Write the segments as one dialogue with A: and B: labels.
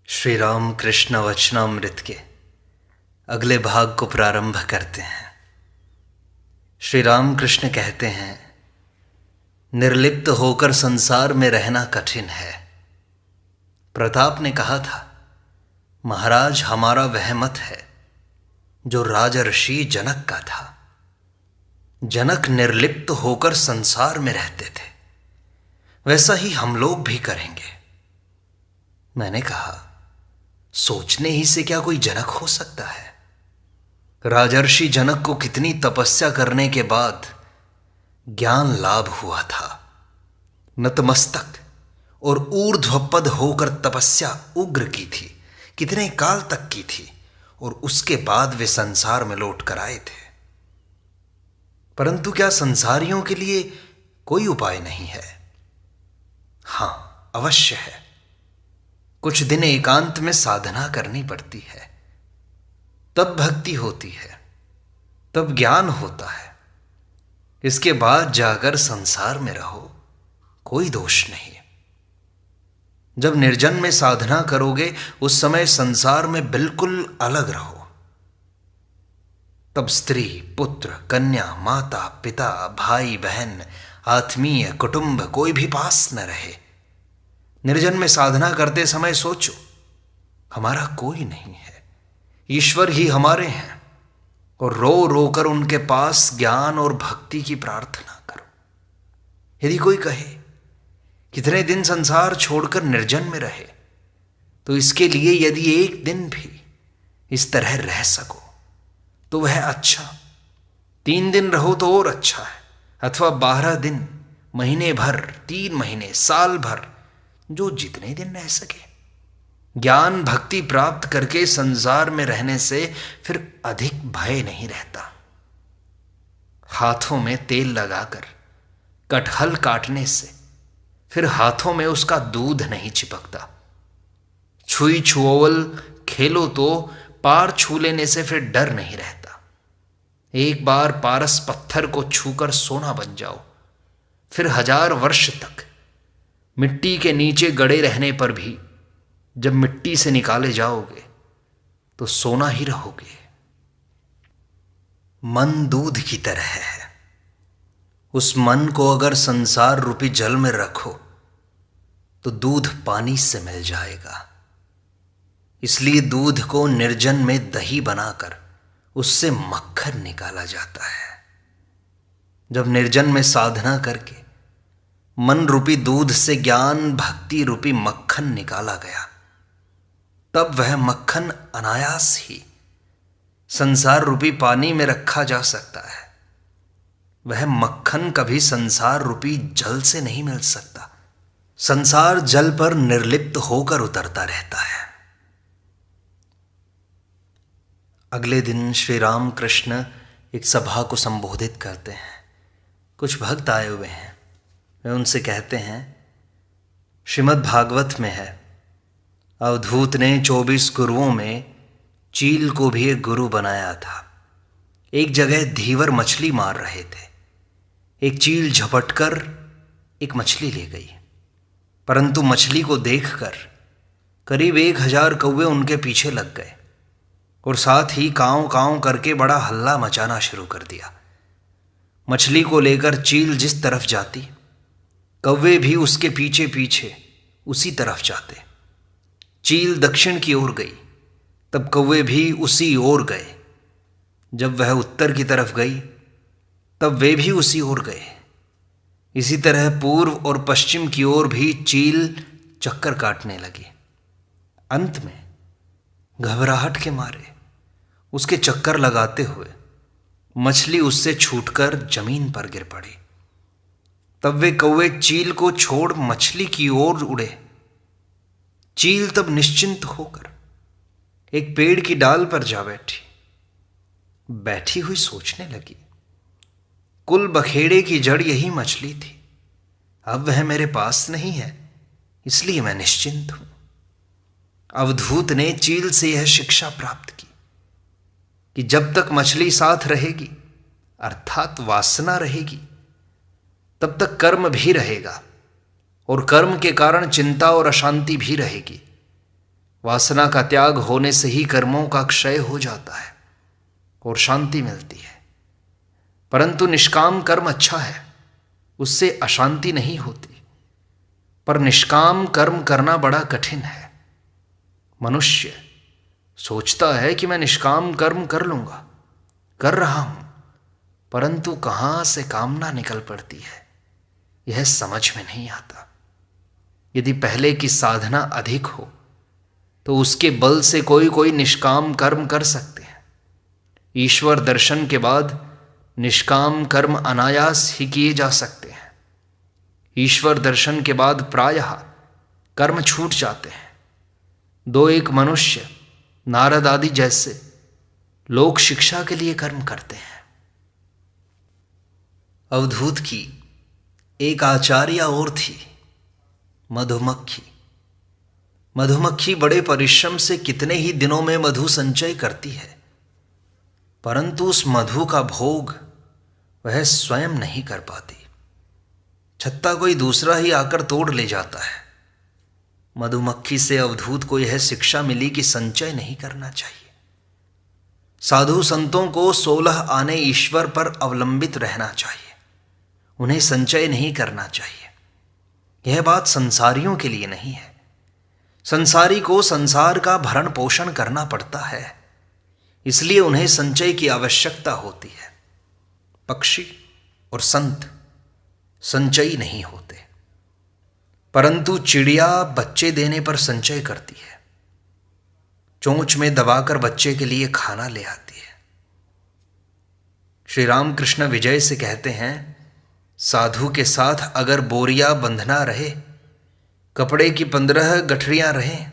A: श्री राम कृष्ण वचनामृत के अगले भाग को प्रारंभ करते हैं। श्री राम कृष्ण कहते हैं, निर्लिप्त होकर संसार में रहना कठिन है। प्रताप ने कहा था, महाराज हमारा वह मत है जो राजर्षि जनक का था। जनक निर्लिप्त होकर संसार में रहते थे, वैसा ही हम लोग भी करेंगे। मैंने कहा, सोचने ही से क्या कोई जनक हो सकता है? राजर्षि जनक को कितनी तपस्या करने के बाद ज्ञान लाभ हुआ था। नतमस्तक और ऊर्ध्वपद होकर तपस्या उग्र की थी, कितने काल तक की थी, और उसके बाद वे संसार में लौट कर आए थे। परंतु क्या संसारियों के लिए कोई उपाय नहीं है? हां, अवश्य है। कुछ दिन एकांत में साधना करनी पड़ती है, तब भक्ति होती है, तब ज्ञान होता है। इसके बाद जाकर संसार में रहो, कोई दोष नहीं। जब निर्जन में साधना करोगे उस समय संसार में बिल्कुल अलग रहो। तब स्त्री, पुत्र, कन्या, माता, पिता, भाई, बहन, आत्मीय, कुटुंब कोई भी पास न रहे। निर्जन में साधना करते समय सोचो, हमारा कोई नहीं है, ईश्वर ही हमारे हैं, और रो रो कर उनके पास ज्ञान और भक्ति की प्रार्थना करो। यदि कोई कहे कितने दिन संसार छोड़कर निर्जन में रहे, तो इसके लिए यदि एक दिन भी इस तरह रह सको तो वह अच्छा। 3 दिन रहो तो और अच्छा है, अथवा 12 दिन, महीने भर, 3 महीने, साल भर, जो जितने दिन रह सके। ज्ञान भक्ति प्राप्त करके संसार में रहने से फिर अधिक भय नहीं रहता। हाथों में तेल लगाकर कटहल काटने से फिर हाथों में उसका दूध नहीं चिपकता। छुई छुओवल खेलो तो पार छू लेने से फिर डर नहीं रहता। एक बार पारस पत्थर को छूकर सोना बन जाओ, फिर 1000 वर्ष तक मिट्टी के नीचे गड़े रहने पर भी जब मिट्टी से निकाले जाओगे तो सोना ही रहोगे। मन दूध की तरह है। उस मन को अगर संसार रूपी जल में रखो तो दूध पानी से मिल जाएगा। इसलिए दूध को निर्जन में दही बनाकर उससे मक्खन निकाला जाता है। जब निर्जन में साधना करके मन रूपी दूध से ज्ञान भक्ति रूपी मक्खन निकाला गया, तब वह मक्खन अनायास ही संसार रूपी पानी में रखा जा सकता है। वह मक्खन कभी संसार रूपी जल से नहीं मिल सकता। संसार जल पर निर्लिप्त होकर उतरता रहता है। अगले दिन श्री राम कृष्ण एक सभा को संबोधित करते हैं। कुछ भक्त आए हुए हैं। वे उनसे कहते हैं, श्रीमद् भागवत में है, अवधूत ने 24 गुरुओं में चील को भी एक गुरु बनाया था। एक जगह धीवर मछली मार रहे थे। एक चील झपटकर एक मछली ले गई, परंतु मछली को देखकर करीब 1000 कौवे उनके पीछे लग गए और साथ ही कांव कांव करके बड़ा हल्ला मचाना शुरू कर दिया। मछली को लेकर चील जिस तरफ जाती, कौवे भी उसके पीछे पीछे उसी तरफ जाते। चील दक्षिण की ओर गई, तब कौवे भी उसी ओर गए। जब वह उत्तर की तरफ गई, तब वे भी उसी ओर गए। इसी तरह पूर्व और पश्चिम की ओर भी चील चक्कर काटने लगी। अंत में घबराहट के मारे उसके चक्कर लगाते हुए मछली उससे छूटकर जमीन पर गिर पड़ी। तब वे कौवे चील को छोड़ मछली की ओर उड़े। चील तब निश्चिंत होकर एक पेड़ की डाल पर जा बैठी हुई सोचने लगी, कुल बखेड़े की जड़ यही मछली थी। अब वह मेरे पास नहीं है, इसलिए मैं निश्चिंत हूं। अवधूत ने चील से यह शिक्षा प्राप्त की कि जब तक मछली साथ रहेगी, अर्थात वासना रहेगी, तब तक कर्म भी रहेगा और कर्म के कारण चिंता और अशांति भी रहेगी। वासना का त्याग होने से ही कर्मों का क्षय हो जाता है और शांति मिलती है। परंतु निष्काम कर्म अच्छा है, उससे अशांति नहीं होती। पर निष्काम कर्म करना बड़ा कठिन है। मनुष्य सोचता है कि मैं निष्काम कर्म कर लूंगा, कर रहा हूं, परंतु कहां से कामना निकल पड़ती है यह समझ में नहीं आता। यदि पहले की साधना अधिक हो तो उसके बल से कोई कोई निष्काम कर्म कर सकते हैं। ईश्वर दर्शन के बाद निष्काम कर्म अनायास ही किए जा सकते हैं। ईश्वर दर्शन के बाद प्रायः कर्म छूट जाते हैं। दो एक मनुष्य नारद आदि जैसे लोक शिक्षा के लिए कर्म करते हैं। अवधूत की एक आचार्य और थी, मधुमक्खी। मधुमक्खी बड़े परिश्रम से कितने ही दिनों में मधु संचय करती है, परंतु उस मधु का भोग वह स्वयं नहीं कर पाती। छत्ता कोई दूसरा ही आकर तोड़ ले जाता है। मधुमक्खी से अवधूत को यह शिक्षा मिली कि संचय नहीं करना चाहिए। साधु संतों को 16 आने ईश्वर पर अवलंबित रहना चाहिए, उन्हें संचय नहीं करना चाहिए। यह बात संसारियों के लिए नहीं है। संसारी को संसार का भरण पोषण करना पड़ता है, इसलिए उन्हें संचय की आवश्यकता होती है। पक्षी और संत संचयी नहीं होते, परंतु चिड़िया बच्चे देने पर संचय करती है। चोंच में दबाकर बच्चे के लिए खाना ले आती है। श्री रामकृष्ण विजय से कहते हैं, साधु के साथ अगर बोरिया बंधना रहे, कपड़े की 15 गठरियां रहें,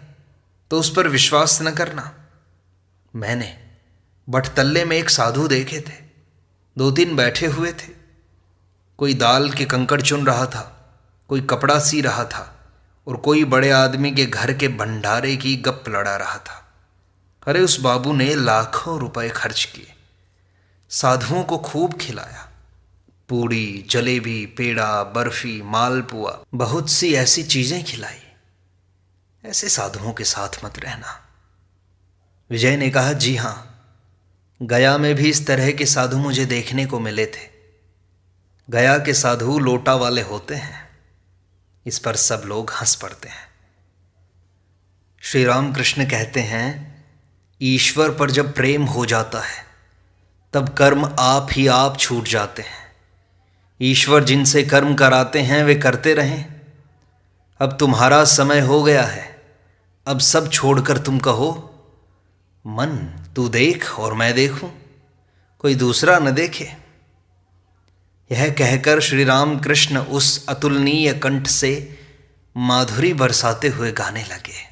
A: तो उस पर विश्वास न करना। मैंने बटतल्ले में एक साधु देखे थे, 2-3 बैठे हुए थे। कोई दाल के कंकड़ चुन रहा था, कोई कपड़ा सी रहा था और कोई बड़े आदमी के घर के भंडारे की गप लड़ा रहा था। अरे उस बाबू ने लाखों रुपए खर्च किए, साधुओं को खूब खिलाया। पूड़ी, जलेबी, पेड़ा, बर्फी, मालपुआ, बहुत सी ऐसी चीजें खिलाई। ऐसे साधुओं के साथ मत रहना। विजय ने कहा, जी हां, गया में भी इस तरह के साधु मुझे देखने को मिले थे। गया के साधु लोटा वाले होते हैं। इस पर सब लोग हंस पड़ते हैं। श्री रामकृष्ण कहते हैं, ईश्वर पर जब प्रेम हो जाता है तब कर्म आप ही आप छूट जाते हैं। ईश्वर जिनसे कर्म कराते हैं वे करते रहें। अब तुम्हारा समय हो गया है, अब सब छोड़कर तुम कहो, मन तू देख और मैं देखूं, कोई दूसरा न देखे। यह कहकर श्री रामकृष्ण उस अतुलनीय कंठ से माधुरी बरसाते हुए गाने लगे।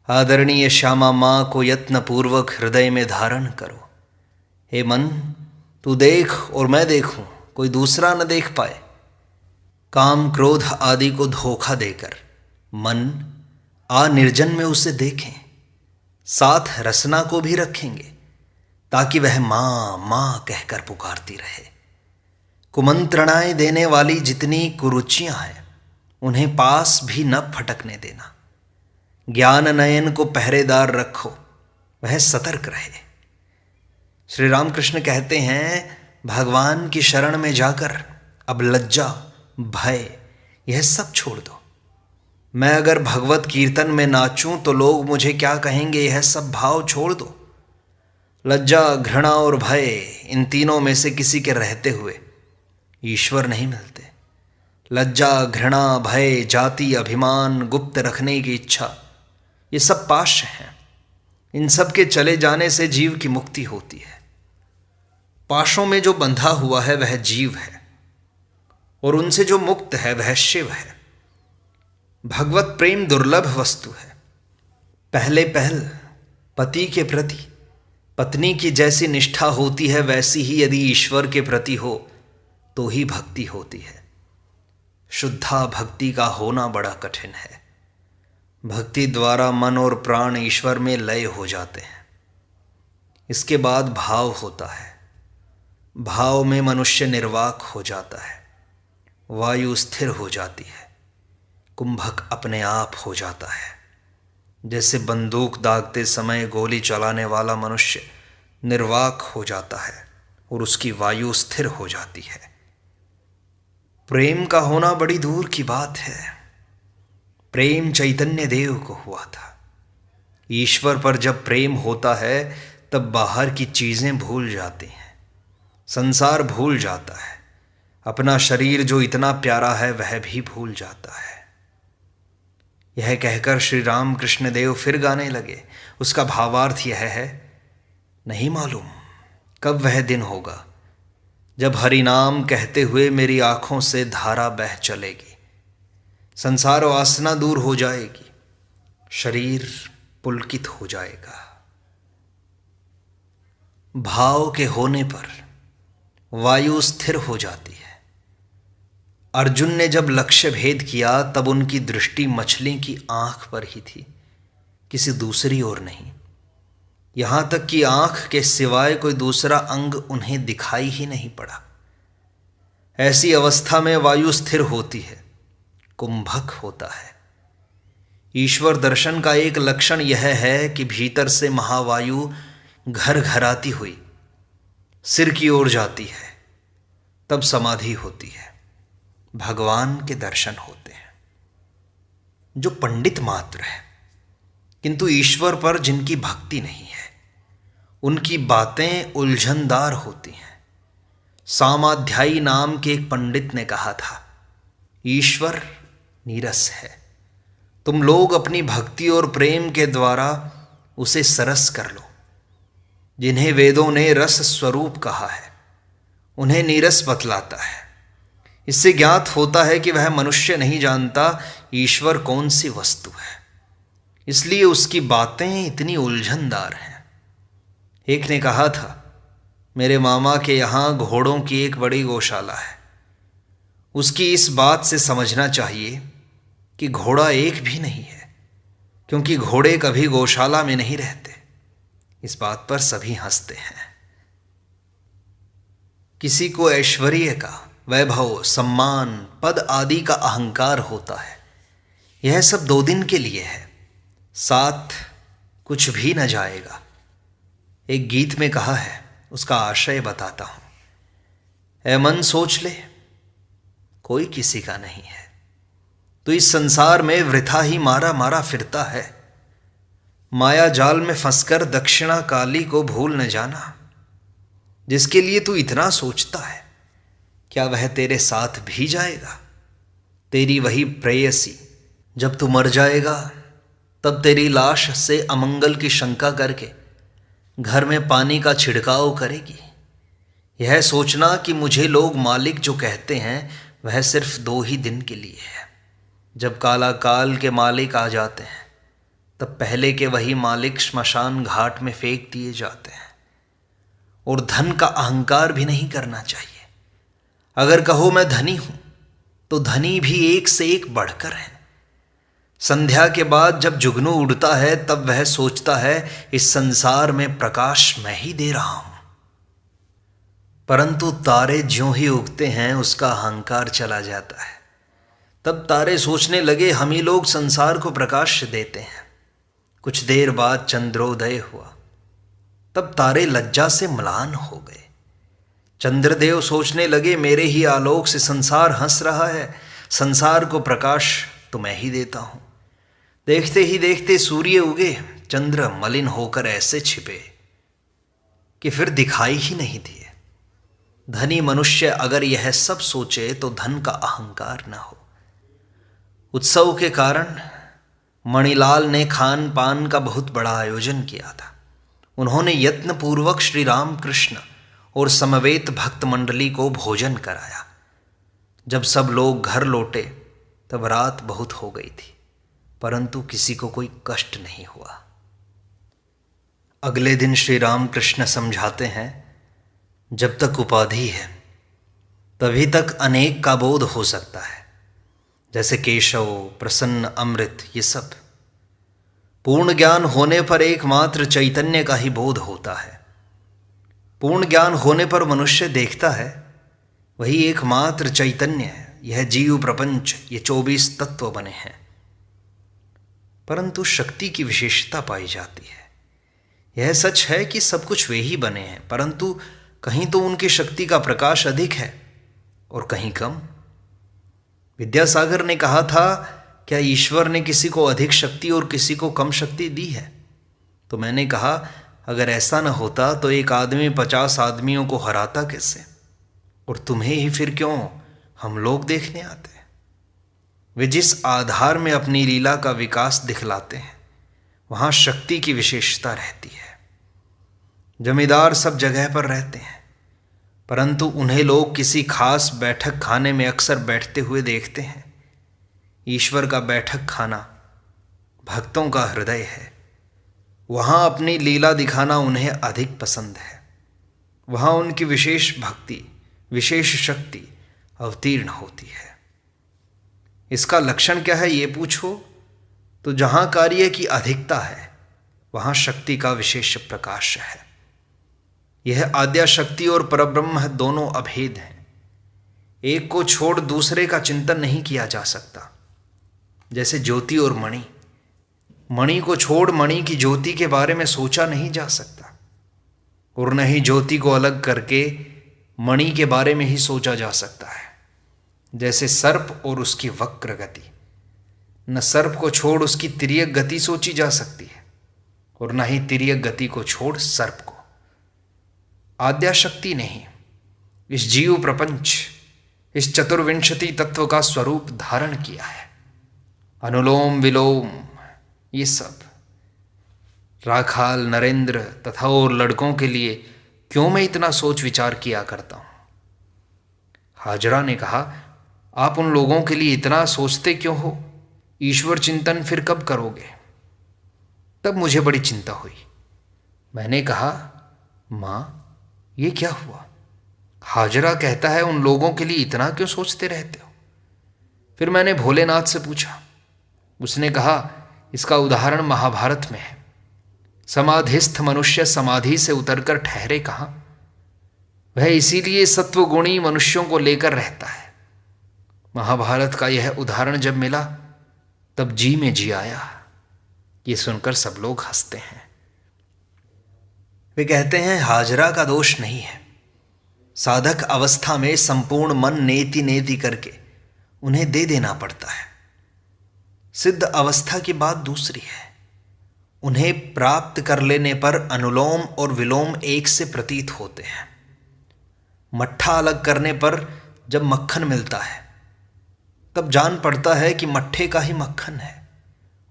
A: आदरणीय श्यामा माँ को यत्न पूर्वक हृदय में धारण करो। हे मन तू देख और मैं देखूं, कोई दूसरा न देख पाए। काम क्रोध आदि को धोखा देकर मन आ निर्जन में उसे देखें, साथ रसना को भी रखेंगे ताकि वह माँ माँ कहकर पुकारती रहे। कुमंत्रणाएं देने वाली जितनी कुरुचियां हैं उन्हें पास भी न फटकने देना। ज्ञान नयन को पहरेदार रखो, वह सतर्क रहे। श्री रामकृष्ण कहते हैं, भगवान की शरण में जाकर अब लज्जा, भय यह सब छोड़ दो। मैं अगर भगवत कीर्तन में नाचूं तो लोग मुझे क्या कहेंगे, यह सब भाव छोड़ दो। लज्जा, घृणा और भय, इन तीनों में से किसी के रहते हुए ईश्वर नहीं मिलते। लज्जा, घृणा, भय, जाति, अभिमान, गुप्त रखने की इच्छा, ये सब पाश हैं। इन सब के चले जाने से जीव की मुक्ति होती है। पाशों में जो बंधा हुआ है वह जीव है और उनसे जो मुक्त है वह शिव है। भगवत प्रेम दुर्लभ वस्तु है। पहले पहल पति के प्रति पत्नी की जैसी निष्ठा होती है, वैसी ही यदि ईश्वर के प्रति हो तो ही भक्ति होती है। शुद्धा भक्ति का होना बड़ा कठिन है। भक्ति द्वारा मन और प्राण ईश्वर में लय हो जाते हैं। इसके बाद भाव होता है। भाव में मनुष्य निर्वाक हो जाता है, वायु स्थिर हो जाती है, कुंभक अपने आप हो जाता है। जैसे बंदूक दागते समय गोली चलाने वाला मनुष्य निर्वाक हो जाता है और उसकी वायु स्थिर हो जाती है। प्रेम का होना बड़ी दूर की बात है। प्रेम चैतन्य देव को हुआ था। ईश्वर पर जब प्रेम होता है तब बाहर की चीज़ें भूल जाती हैं, संसार भूल जाता है, अपना शरीर जो इतना प्यारा है वह भी भूल जाता है। यह कहकर श्री राम कृष्ण देव फिर गाने लगे। उसका भावार्थ यह है, नहीं मालूम कब वह दिन होगा जब हरिनाम कहते हुए मेरी आंखों से धारा बह चलेगी, संसार वासना दूर हो जाएगी, शरीर पुलकित हो जाएगा। भाव के होने पर वायु स्थिर हो जाती है। अर्जुन ने जब लक्ष्य भेद किया तब उनकी दृष्टि मछली की आंख पर ही थी, किसी दूसरी ओर नहीं। यहां तक कि आंख के सिवाय कोई दूसरा अंग उन्हें दिखाई ही नहीं पड़ा। ऐसी अवस्था में वायु स्थिर होती है, कुंभक होता है। ईश्वर दर्शन का एक लक्षण यह है कि भीतर से महावायु घर घराती हुई सिर की ओर जाती है, तब समाधि होती है, भगवान के दर्शन होते हैं। जो पंडित मात्र है किंतु ईश्वर पर जिनकी भक्ति नहीं है, उनकी बातें उलझनदार होती हैं। सामाध्यायी नाम के एक पंडित ने कहा था, ईश्वर नीरस है, तुम लोग अपनी भक्ति और प्रेम के द्वारा उसे सरस कर लो। जिन्हें वेदों ने रस स्वरूप कहा है उन्हें नीरस बतलाता है। इससे ज्ञात होता है कि वह मनुष्य नहीं जानता ईश्वर कौन सी वस्तु है, इसलिए उसकी बातें इतनी उलझनदार हैं। एक ने कहा था, मेरे मामा के यहाँ घोड़ों की एक बड़ी गौशाला है। उसकी इस बात से समझना चाहिए कि घोड़ा एक भी नहीं है, क्योंकि घोड़े कभी गौशाला में नहीं रहते। इस बात पर सभी हंसते हैं। किसी को ऐश्वर्य का, वैभव, सम्मान, पद आदि का अहंकार होता है। यह सब 2 दिन के लिए है, साथ कुछ भी न जाएगा। एक गीत में कहा है, उसका आशय बताता हूं। ऐ मन सोच ले, कोई किसी का नहीं है, तो इस संसार में वृथा ही मारा मारा फिरता है। माया जाल में फंसकर दक्षिणा काली को भूल न जाना। जिसके लिए तू इतना सोचता है, क्या वह तेरे साथ भी जाएगा? तेरी वही प्रेयसी जब तू मर जाएगा तब तेरी लाश से अमंगल की शंका करके घर में पानी का छिड़काव करेगी। यह सोचना कि मुझे लोग मालिक जो कहते हैं वह सिर्फ 2 ही दिन के लिए है। जब काला काल के मालिक आ जाते हैं तब पहले के वही मालिक श्मशान घाट में फेंक दिए जाते हैं। और धन का अहंकार भी नहीं करना चाहिए। अगर कहो मैं धनी हूं तो धनी भी एक से एक बढ़कर है। संध्या के बाद जब जुगनू उड़ता है तब वह सोचता है इस संसार में प्रकाश मैं ही दे रहा हूं, परंतु तारे ज्यों ही उगते हैं उसका अहंकार चला जाता है। तब तारे सोचने लगे हम ही लोग संसार को प्रकाश देते हैं। कुछ देर बाद चंद्रोदय हुआ, तब तारे लज्जा से म्लान हो गए। चंद्रदेव सोचने लगे मेरे ही आलोक से संसार हंस रहा है, संसार को प्रकाश तो मैं ही देता हूं। देखते ही देखते सूर्य उगे, चंद्र मलिन होकर ऐसे छिपे कि फिर दिखाई ही नहीं दिए। धनी मनुष्य अगर यह सब सोचे तो धन का अहंकार न हो। उत्सव के कारण मणिलाल ने खान पान का बहुत बड़ा आयोजन किया था। उन्होंने यत्नपूर्वक श्री राम कृष्ण और समवेत भक्त मंडली को भोजन कराया। जब सब लोग घर लौटे तब रात बहुत हो गई थी, परंतु किसी को कोई कष्ट नहीं हुआ। अगले दिन श्री राम कृष्ण समझाते हैं, जब तक उपाधि है तभी तक अनेक का बोध हो सकता है, जैसे केशव, प्रसन्न, अमृत, ये सब। पूर्ण ज्ञान होने पर एकमात्र चैतन्य का ही बोध होता है। पूर्ण ज्ञान होने पर मनुष्य देखता है वही एकमात्र चैतन्य है। यह जीव प्रपंच, ये 24 तत्व बने हैं। परंतु शक्ति की विशेषता पाई जाती है। यह सच है कि सब कुछ वे ही बने हैं, परंतु कहीं तो उनकी शक्ति का प्रकाश अधिक है और कहीं कम। विद्यासागर ने कहा था, क्या ईश्वर ने किसी को अधिक शक्ति और किसी को कम शक्ति दी है? तो मैंने कहा, अगर ऐसा न होता तो एक आदमी 50 आदमियों को हराता कैसे? और तुम्हें ही फिर क्यों हम लोग देखने आते हैं? वे जिस आधार में अपनी लीला का विकास दिखलाते हैं, वहाँ शक्ति की विशेषता रहती है। जमींदार सब जगह पर रहते हैं, परंतु उन्हें लोग किसी खास बैठक खाने में अक्सर बैठते हुए देखते हैं। ईश्वर का बैठक खाना भक्तों का हृदय है। वहाँ अपनी लीला दिखाना उन्हें अधिक पसंद है। वहाँ उनकी विशेष भक्ति, विशेष शक्ति अवतीर्ण होती है। इसका लक्षण क्या है ये पूछो तो जहाँ कार्य की अधिकता है वहाँ शक्ति का विशेष प्रकाश है। यह आद्या शक्ति और परब्रह्म दोनों अभेद हैं। एक को छोड़ दूसरे का चिंतन नहीं किया जा सकता। जैसे ज्योति और मणि, मणि को छोड़ मणि की ज्योति के बारे में सोचा नहीं जा सकता, और न ही ज्योति को अलग करके मणि के बारे में ही सोचा जा सकता है। जैसे सर्प और उसकी वक्र गति, न सर्प को छोड़ उसकी तिर्यक गति सोची जा सकती है और न ही तिर्यक गति को छोड़ सर्प को। आद्या शक्ति ने ही इस जीव प्रपंच, इस चतुर्विंशति तत्व का स्वरूप धारण किया है। अनुलोम विलोम, ये सब राखाल, नरेंद्र तथा और लड़कों के लिए क्यों मैं इतना सोच विचार किया करता हूं? हाजरा ने कहा, आप उन लोगों के लिए इतना सोचते क्यों हो? ईश्वर चिंतन फिर कब करोगे? तब मुझे बड़ी चिंता हुई। मैंने कहा, माँ ये क्या हुआ? हाजरा कहता है उन लोगों के लिए इतना क्यों सोचते रहते हो? फिर मैंने भोलेनाथ से पूछा। उसने कहा, इसका उदाहरण महाभारत में है। समाधिस्थ मनुष्य समाधि से उतरकर ठहरे कहाँ? वह इसीलिए सत्वगुणी मनुष्यों को लेकर रहता है। महाभारत का यह उदाहरण जब मिला तब जी में जी आया। ये सुनकर सब लोग हंसते हैं। वे कहते हैं हाजरा का दोष नहीं है। साधक अवस्था में संपूर्ण मन नेति नेति करके उन्हें दे देना पड़ता है। सिद्ध अवस्था की बात दूसरी है। उन्हें प्राप्त कर लेने पर अनुलोम और विलोम एक से प्रतीत होते हैं। मट्ठा अलग करने पर जब मक्खन मिलता है तब जान पड़ता है कि मट्ठे का ही मक्खन है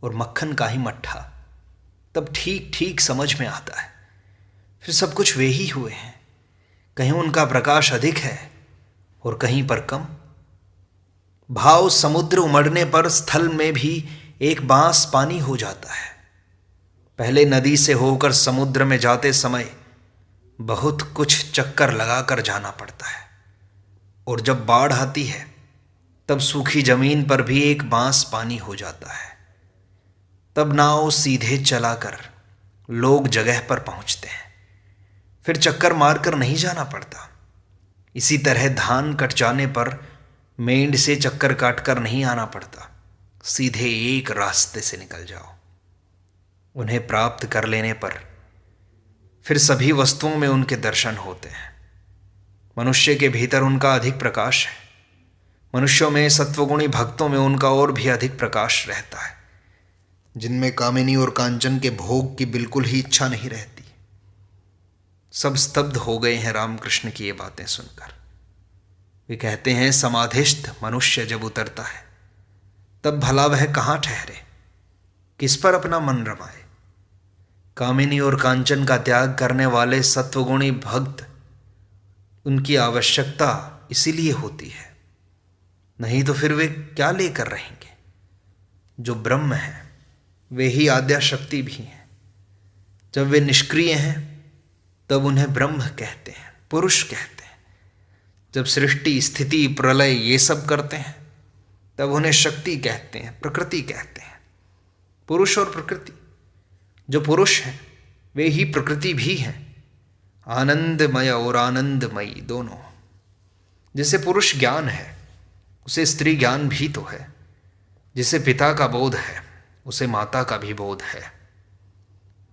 A: और मक्खन का ही मट्ठा। तब ठीक ठीक समझ में आता है। फिर सब कुछ वे ही हुए हैं। कहीं उनका प्रकाश अधिक है और कहीं पर कम। भाव समुद्र उमड़ने पर स्थल में भी एक बांस पानी हो जाता है। पहले नदी से होकर समुद्र में जाते समय बहुत कुछ चक्कर लगाकर जाना पड़ता है, और जब बाढ़ आती है तब सूखी जमीन पर भी एक बांस पानी हो जाता है। तब नाव सीधे चलाकर लोग जगह पर पहुंचते हैं। फिर चक्कर मारकर नहीं जाना पड़ता। इसी तरह धान कट जाने पर मेंढ से चक्कर काटकर नहीं आना पड़ता। सीधे एक रास्ते से निकल जाओ। उन्हें प्राप्त कर लेने पर फिर सभी वस्तुओं में उनके दर्शन होते हैं। मनुष्य के भीतर उनका अधिक प्रकाश है। मनुष्यों में सत्वगुणी भक्तों में उनका और भी अधिक प्रकाश रहता है, जिनमें कामिनी और कांचन के भोग की बिल्कुल ही इच्छा नहीं रहती। सब स्तब्ध हो गए हैं रामकृष्ण की ये बातें सुनकर। वे कहते हैं, समाधिस्थ मनुष्य जब उतरता है तब भला वह कहाँ ठहरे, किस पर अपना मन रमाए। कामिनी और कांचन का त्याग करने वाले सत्वगुणी भक्त, उनकी आवश्यकता इसीलिए होती है, नहीं तो फिर वे क्या लेकर रहेंगे। जो ब्रह्म है वे ही आद्या शक्ति भी हैं। जब वे निष्क्रिय हैं तब उन्हें ब्रह्म कहते हैं, पुरुष कहते हैं। जब सृष्टि स्थिति प्रलय ये सब करते हैं तब उन्हें शक्ति कहते हैं, प्रकृति कहते हैं। पुरुष और प्रकृति, जो पुरुष हैं वे ही प्रकृति भी हैं। आनंदमय और आनंदमयी दोनों। जिसे पुरुष ज्ञान है उसे स्त्री ज्ञान भी तो है। जिसे पिता का बोध है उसे माता का भी बोध है।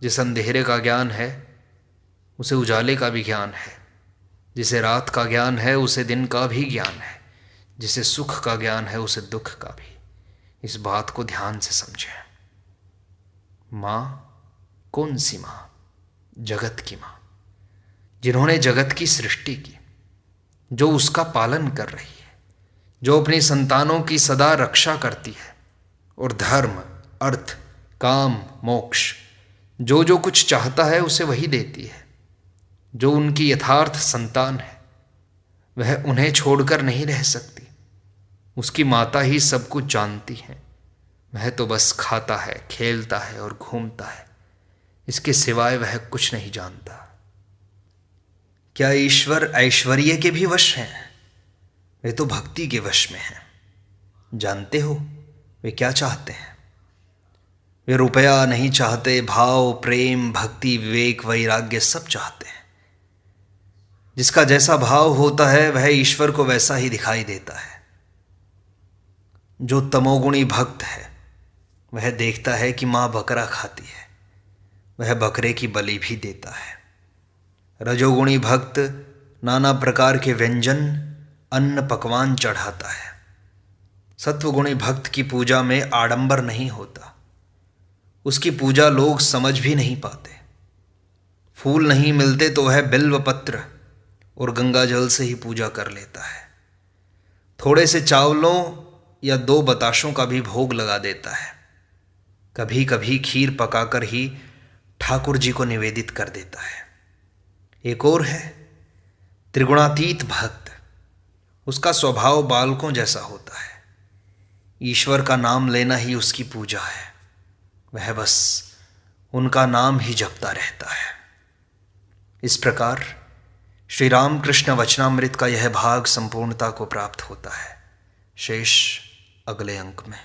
A: जिस अंधेरे का ज्ञान है उसे उजाले का भी ज्ञान है। जिसे रात का ज्ञान है उसे दिन का भी ज्ञान है। जिसे सुख का ज्ञान है उसे दुख का भी। इस बात को ध्यान से समझें। माँ कौन सी माँ? जगत की माँ, जिन्होंने जगत की सृष्टि की, जो उसका पालन कर रही है, जो अपनी संतानों की सदा रक्षा करती है और धर्म, अर्थ, काम, मोक्ष जो जो कुछ चाहता है उसे वही देती है। जो उनकी यथार्थ संतान है वह उन्हें छोड़कर नहीं रह सकती। उसकी माता ही सब कुछ जानती है। वह तो बस खाता है, खेलता है और घूमता है। इसके सिवाय वह कुछ नहीं जानता। क्या ईश्वर ऐश्वर्य के भी वश हैं? वे तो भक्ति के वश में हैं। जानते हो वे क्या चाहते हैं? वे रुपया नहीं चाहते, भाव, प्रेम, भक्ति, विवेक, वैराग्य सब चाहते हैं। जिसका जैसा भाव होता है वह ईश्वर को वैसा ही दिखाई देता है। जो तमोगुणी भक्त है वह देखता है कि माँ बकरा खाती है, वह बकरे की बलि भी देता है। रजोगुणी भक्त नाना प्रकार के व्यंजन, अन्न, पकवान चढ़ाता है। सत्वगुणी भक्त की पूजा में आडंबर नहीं होता। उसकी पूजा लोग समझ भी नहीं पाते। फूल नहीं मिलते तो वह बिल्व पत्र और गंगा जल से ही पूजा कर लेता है। थोड़े से चावलों या 2 बताशों का भी भोग लगा देता है। कभी कभी खीर पकाकर ही ठाकुर जी को निवेदित कर देता है। एक और है त्रिगुणातीत भक्त। उसका स्वभाव बालकों जैसा होता है। ईश्वर का नाम लेना ही उसकी पूजा है। वह बस उनका नाम ही जपता रहता है। इस प्रकार श्री रामकृष्ण वचनामृत का यह भाग संपूर्णता को प्राप्त होता है। शेष अगले अंक में।